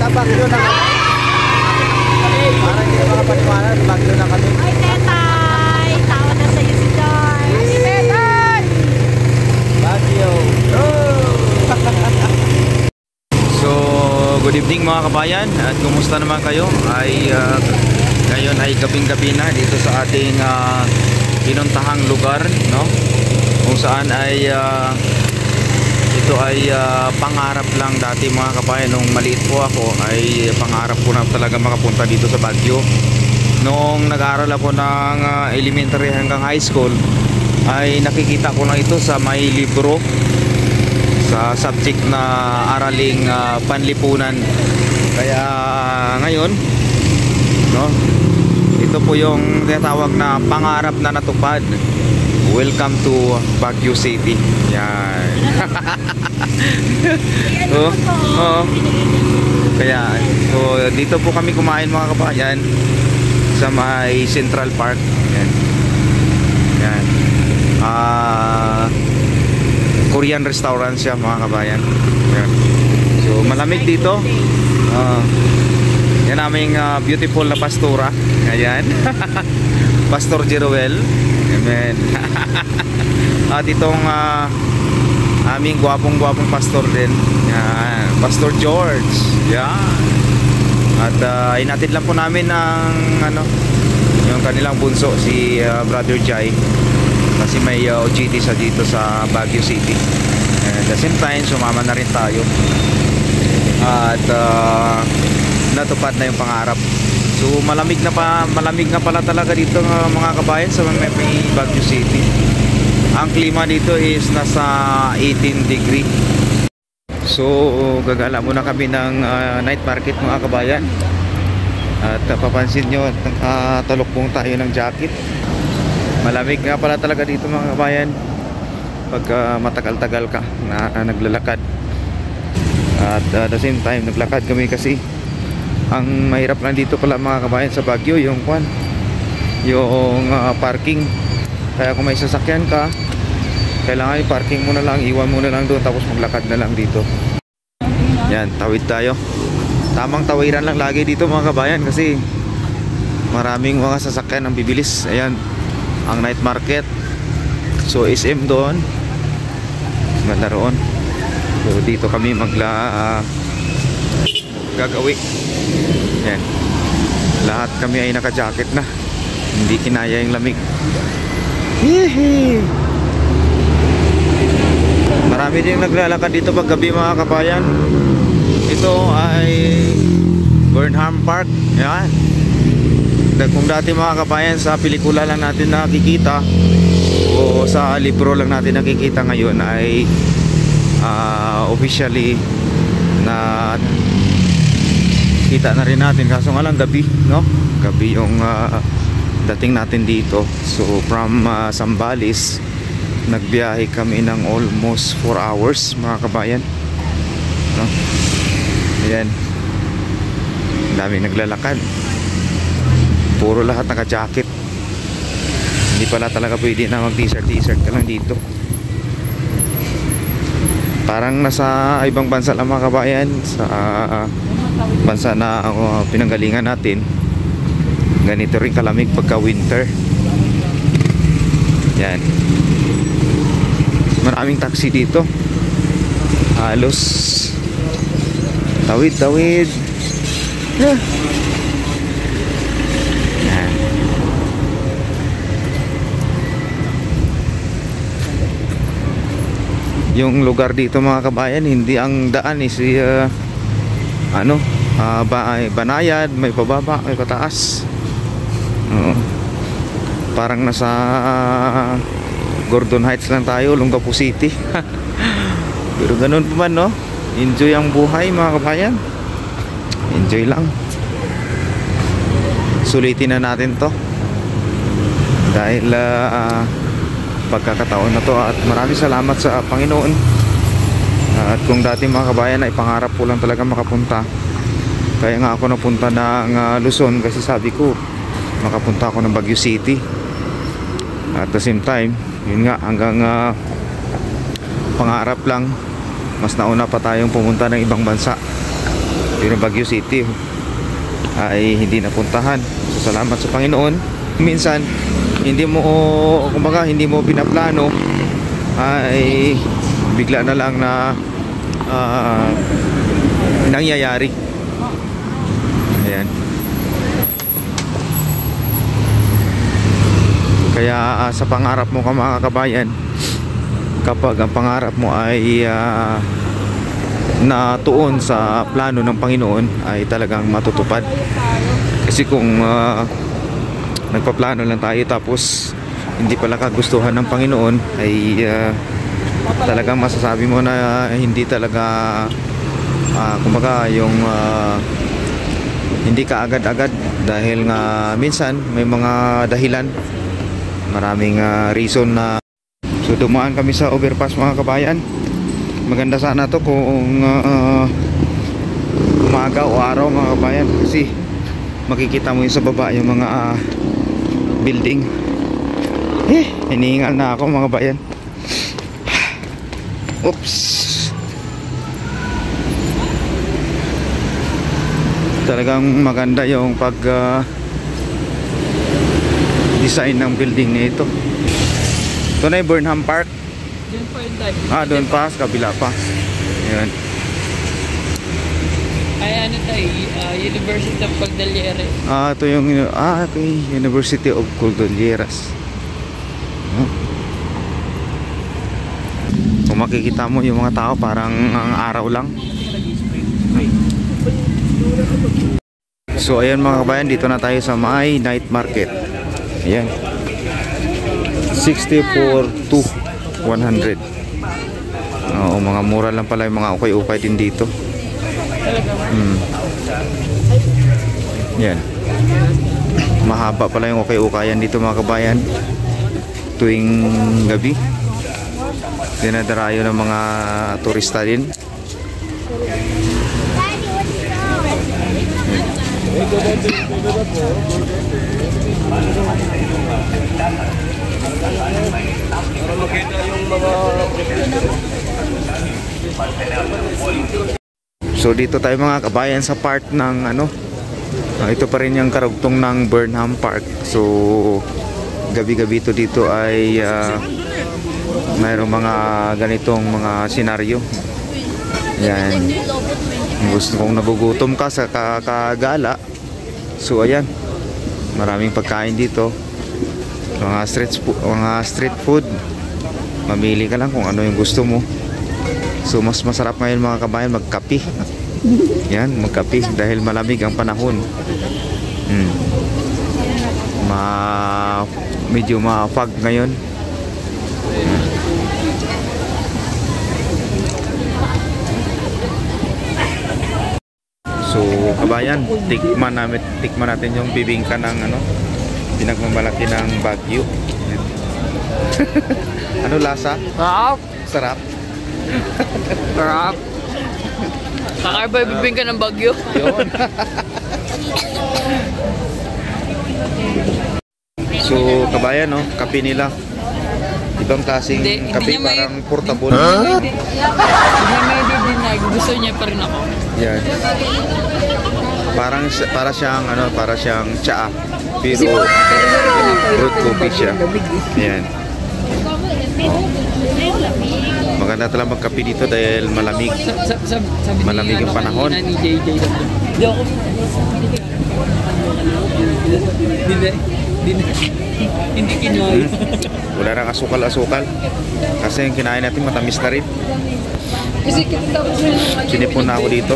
Bagyo na kami. Parang hindi na makapaniwala, bagyo na kami. Ay, Tetay! Tawa na sa'yo si George. Ay, Tetay! Bagyo. So, good evening mga kabayan. At kumusta naman kayo? Ngayon ay gabing-gabi na dito sa ating pinuntahang lugar, no? Kung saan ay ito ay pangarap lang dati mga kabayan. Nung maliit po ako ay pangarap ko na talaga makapunta dito sa Baguio. Noong nag-aaral ako ng elementary hanggang high school ay nakikita ko na ito sa may libro sa subject na araling panlipunan. Kaya ngayon, no, ito po yung tinatawag na pangarap na natupad. Welcome to Baguio City. Yan. Kaya so, dito po kami kumain mga kabayan sa may Central Park. Yan. Yan. Korean restaurant siya mga kabayan. Yan. So malamig dito. Yan aming beautiful na pastora. Ayan. Pastor Jeroel. Amen. At itong aming gwapong pastor din. Yan. Pastor George. Yan. At inatid lang po namin ang yung kanilang bunso si Brother Jai. Kasi may OJT sa dito sa Baguio City. And at the same time, sumama na rin tayo. At natupad na yung pangarap. So malamig na pala talaga dito mga kabayan sa may Baguio City. Ang klima dito is nasa 18 degree. So gagala muna kami ng night market mga kabayan. At papansin nyo, talukbong tayo ng jacket. Malamig nga pala talaga dito mga kabayan pag matagal-tagal ka na naglalakad. At at the same time naglakad kami kasi ang mahirap lang dito pala mga kabayan sa Baguio yung parking. Kaya kung may sasakyan ka, kailangan i-parking mo na lang, iwan mo na lang doon, tapos maglakad na lang dito. Yan, tawid tayo. Tamang tawiran lang lagi dito mga kabayan kasi maraming mga sasakyan ang bibilis. Ayan, ang night market. So SM doon, ganda roon. So dito kami gagawi. Yan. Lahat kami ay naka-jacket na. Hindi kinaya yung lamig. Hihi. Marami din naglalakad dito pag gabi mga kabayan. Ito ay Burnham Park. Yan. Kung dati mga kabayan sa pelikula lang natin nakikita o sa libro lang natin nakikita, ngayon ay officially na kita na rin natin. Kaso nga lang gabi, no? Gabi yung dating natin dito. So from Zambales nagbiyahe kami ng almost 4 hours mga kabayan, no? Ayan, daming naglalakad, puro lahat naka-jacket. Hindi pala talaga pwede na mag t-shirt ka lang dito. Parang nasa ibang bansa lang mga kabayan. Sa bansa na pinanggalingan natin, ganito rin kalamig pagka winter. Yan. Maraming taxi dito. Halos tawid. Yeah. Yan. Yung lugar dito mga kabayan, hindi ang daan is banayad, may pababa, may pataas. Parang nasa Gordon Heights lang tayo, Olongapo City. Pero ganun pa man, no? Enjoy ang buhay mga kabayan. Enjoy lang. Sulitin na natin to dahil pagkakataon na to, at maraming salamat sa Panginoon. At kung dati mga kabayan ay pangarap ko lang talaga makapunta, kaya nga ako napunta ng Luzon kasi sabi ko makapunta ako ng Baguio City. At the same time, yun nga, hanggang pangarap lang, mas nauna pa tayong pumunta ng ibang bansa. Pero Baguio City ay hindi napuntahan. So, salamat sa Panginoon. Minsan hindi mo, kumbaga hindi mo pinaplano, ay bigla na lang na nangyayari. Ayan. Kaya sa pangarap mo ka mga kabayan, kapag ang pangarap mo ay natuon sa plano ng Panginoon, ay talagang matutupad. Kasi kung nagpaplano lang tayo tapos hindi pala kagustuhan ng Panginoon, ay talagang masasabi mo na hindi talaga kumbaga yung hindi ka agad-agad, dahil nga minsan may mga dahilan, maraming reason na. So dumaan kami sa overpass mga kabayan. Maganda sana to kung umaga o araw mga kabayan, kasi makikita mo yung sa baba yung mga building. Hinihingal na ako mga kabayan. Oops. Talagang maganda yung pag design ng building nito. Ito na yung Burnham Park. Doon pa yung time. Doon pa, sa kabila pa. Ayan. Ay, ano tayo? University of Cordillera. Ito yung okay, University of Cordilleras. Kung makikita mo yung mga tao, parang ang araw lang. So ayan mga kabayan, dito na tayo sa may night market. Ayan, 64 to 100. Oo, mga mura lang pala yung mga ukay-ukay din dito. Yan, mahaba pala yung ukay-ukayan dito mga kabayan. Tuwing gabi dinadarayo ng mga turista din. So dito tayo mga kabayan sa part ng ito pa rin yung karugtong ng Burnham Park. So gabi-gabi to dito ay mayroong mga ganitong mga senaryo. Yan. Gusto kong nagugutom ka sa kakagala. So ayan, maraming pagkain dito. Mga street food. Mamili ka lang kung ano yung gusto mo. So mas masarap ngayon mga kabayan magkape. Yan, magkape dahil malamig ang panahon. Medyo ma-fog ngayon. So kabayan, tikman natin yung bibingka ng pinagmamalaki ng Baguio. Ano lasa? Sarap! Sarap. Sarap! Kakaiba bibingka ng Baguio. Yun. So kabayan, kape nila. Ibang klaseng kape, parang portable. Hindi may didinag. Gusto niya pa rin ako. Yan. Para siyang tsaa. Pero fruit coffee siya. Yan. Maganda talaga magkape dito dahil malamig. Malamig yung panahon. Ni JJ. Hindi kinuha. Wala nang asukal-asukal. Kasi yung kinain natin matamis na rin. Kasi kita tapos Sinipon na ako dito.